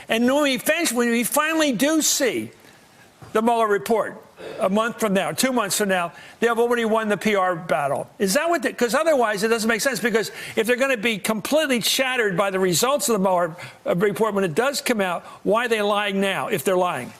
And when we finally do see the Mueller report a month from now, 2 months from now, they have already won the PR battle. Is that what? Because otherwise it doesn't make sense. Because if they're going to be completely shattered by the results of the Mueller report when it does come out, why are they lying now if they're lying?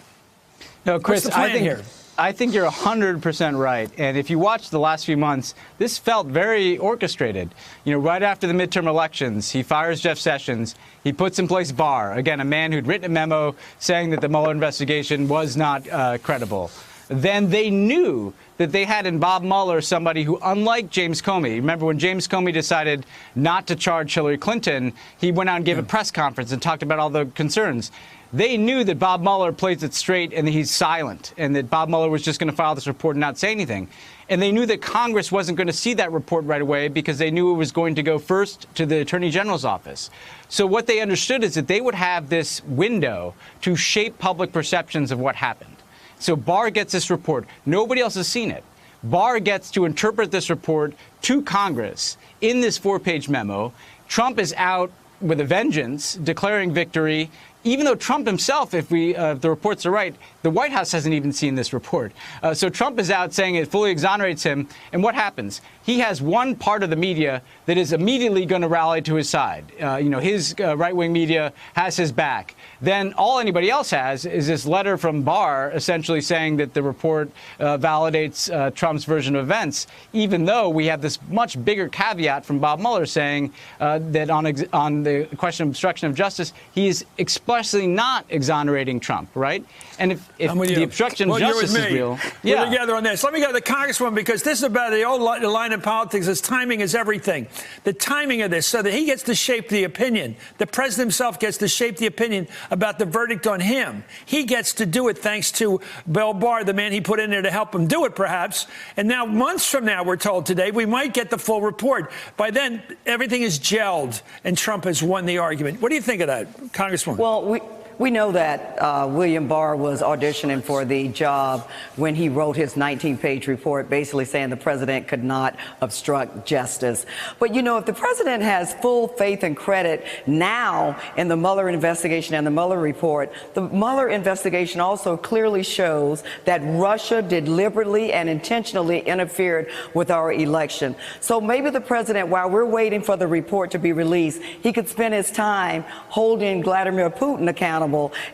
No, Chris, I think you're 100% right. And if you watch the last few months, this felt very orchestrated. Right after the midterm elections, he fires Jeff Sessions. He puts in place Barr, again, a man who'd written a memo saying that the Mueller investigation was not credible. Then they knew that they had in Bob Mueller somebody who, unlike James Comey, remember when James Comey decided not to charge Hillary Clinton, he went out and gave a press conference and talked about all the concerns. They knew that Bob Mueller plays it straight and that he's silent, and that Bob Mueller was just going to file this report and not say anything. And they knew that Congress wasn't going to see that report right away because they knew it was going to go first to the Attorney General's office. So what they understood is that they would have this window to shape public perceptions of what happened. So Barr gets this report. Nobody else has seen it. Barr gets to interpret this report to Congress in this 4-page memo. Trump is out with a vengeance, declaring victory, even though Trump himself, if the reports are right, the White House hasn't even seen this report. So Trump is out saying it fully exonerates him. And what happens? He has one part of the media that is immediately going to rally to his side. His right-wing media has his back. Then all anybody else has is this letter from Barr essentially saying that the report validates Trump's version of events, even though we have this much bigger caveat from Bob Mueller saying that on the question of obstruction of justice, he is expressly not exonerating Trump, right? And if the obstruction of justice is real, we're together on this. Let me go to the Congresswoman, because this is about the old line in politics is timing is everything. The timing of this, so that he gets to shape the opinion. The president himself gets to shape the opinion about the verdict on him. He gets to do it thanks to Bill Barr, the man he put in there to help him do it, perhaps. And now, months from now, we're told today, we might get the full report. By then, everything is gelled, and Trump has won the argument. What do you think of that, Congresswoman? Well, we know that William Barr was auditioning for the job when he wrote his 19-page report, basically saying the president could not obstruct justice. But, if the president has full faith and credit now in the Mueller investigation and the Mueller report, the Mueller investigation also clearly shows that Russia deliberately and intentionally interfered with our election. So maybe the president, while we're waiting for the report to be released, he could spend his time holding Vladimir Putin accountable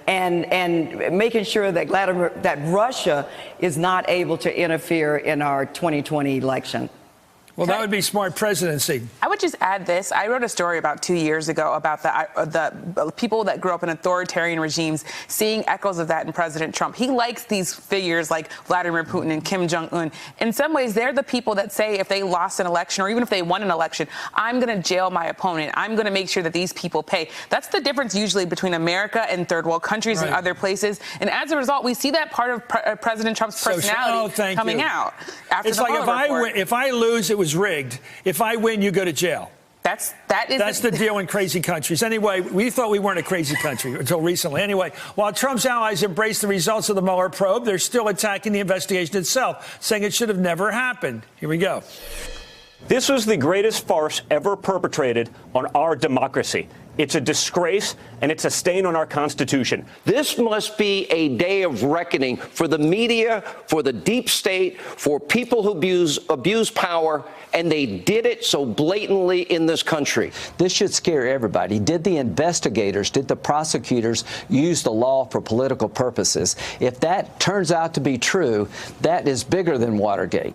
and making sure that Russia is not able to interfere in our 2020 election. Well, that would be smart presidency. I would just add this. I wrote a story about 2 years ago about the people that grew up in authoritarian regimes, seeing echoes of that in President Trump. He likes these figures like Vladimir Putin and Kim Jong-un. In some ways, they're the people that say if they lost an election or even if they won an election, I'm going to jail my opponent. I'm going to make sure that these people pay. That's the difference usually between America and third world countries and other places. And as a result, we see that part of President Trump's personality coming out. After it's like if I lose, it was rigged. If I win, you go to jail. That's the deal in crazy countries. Anyway, we thought we weren't a crazy country until recently. Anyway, while Trump's allies embrace the results of the Mueller probe, they're still attacking the investigation itself, saying it should have never happened. Here we go. This was the greatest farce ever perpetrated on our democracy. It's a disgrace, and it's a stain on our Constitution. This must be a day of reckoning for the media, for the deep state, for people who abuse power, and they did it so blatantly in this country. This should scare everybody. Did the investigators, did the prosecutors use the law for political purposes? If that turns out to be true, that is bigger than Watergate.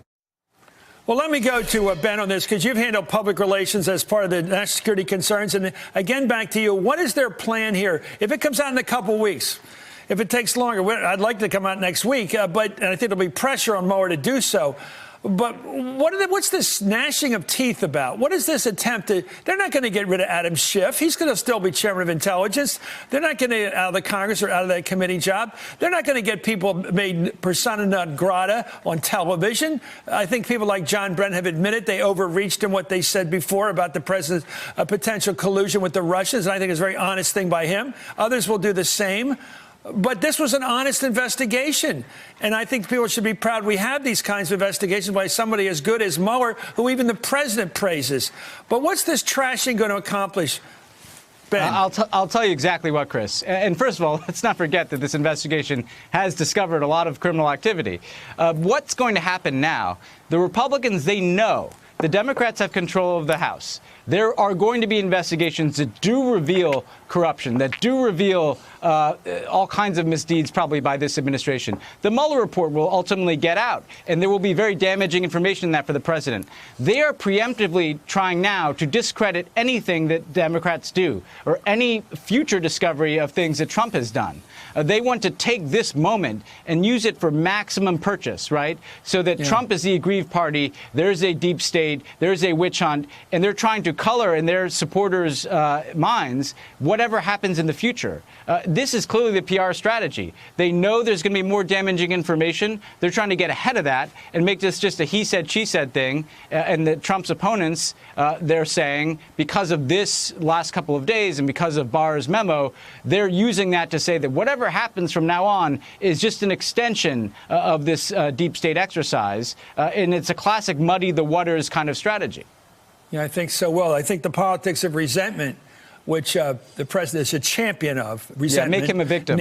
Well, let me go to Ben on this, because you've handled public relations as part of the national security concerns. And again, back to you. What is their plan here? If it comes out in a couple weeks, if it takes longer, I'd like to come out next week, but I think there'll be pressure on Mueller to do so. But what's this gnashing of teeth about? What is this attempt to? They're not going to get rid of Adam Schiff. He's going to still be chairman of intelligence. They're not going to get out of the Congress or out of that committee job. They're not going to get people made persona non grata on television. I think people like John Brennan have admitted they overreached in what they said before about the president's potential collusion with the Russians. And I think it's a very honest thing by him. Others will do the same. But this was an honest investigation. And I think people should be proud we have these kinds of investigations by somebody as good as Mueller, who even the president praises. But what's this trashing going to accomplish? Ben. I'll tell you exactly what, Chris. And first of all, let's not forget that this investigation has discovered a lot of criminal activity. What's going to happen now? The Republicans, they know the Democrats have control of the House. There are going to be investigations that do reveal corruption, that do reveal all kinds of misdeeds probably by this administration. The Mueller report will ultimately get out, and there will be very damaging information in that for the president. They are preemptively trying now to discredit anything that Democrats do or any future discovery of things that Trump has done. They want to take this moment and use it for maximum purchase, right? So that Trump is the aggrieved party, there's a deep state, there's a witch hunt, and they're trying to color in their supporters' minds whatever happens in the future. This is clearly the PR strategy. They know there's going to be more damaging information. They're trying to get ahead of that and make this just a he said, she said thing. And that Trump's opponents, they're saying, because of this last couple of days and because of Barr's memo, they're using that to say that whatever happens from now on is just an extension of this deep state exercise. And it's a classic muddy the waters kind of strategy. Yeah, I think so. Well, I think the politics of resentment, which the president is a champion of, resentment, make him a victim.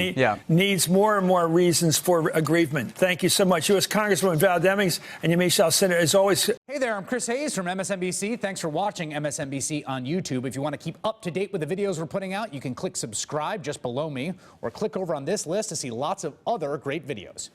Needs more and more reasons for aggrievement. Thank you so much. U.S. Congresswoman Val Demings and Yamiche Alcindor, as always. Hey there, I'm Chris Hayes from MSNBC. Thanks for watching MSNBC on YouTube. If you want to keep up to date with the videos we're putting out, you can click subscribe just below me or click over on this list to see lots of other great videos.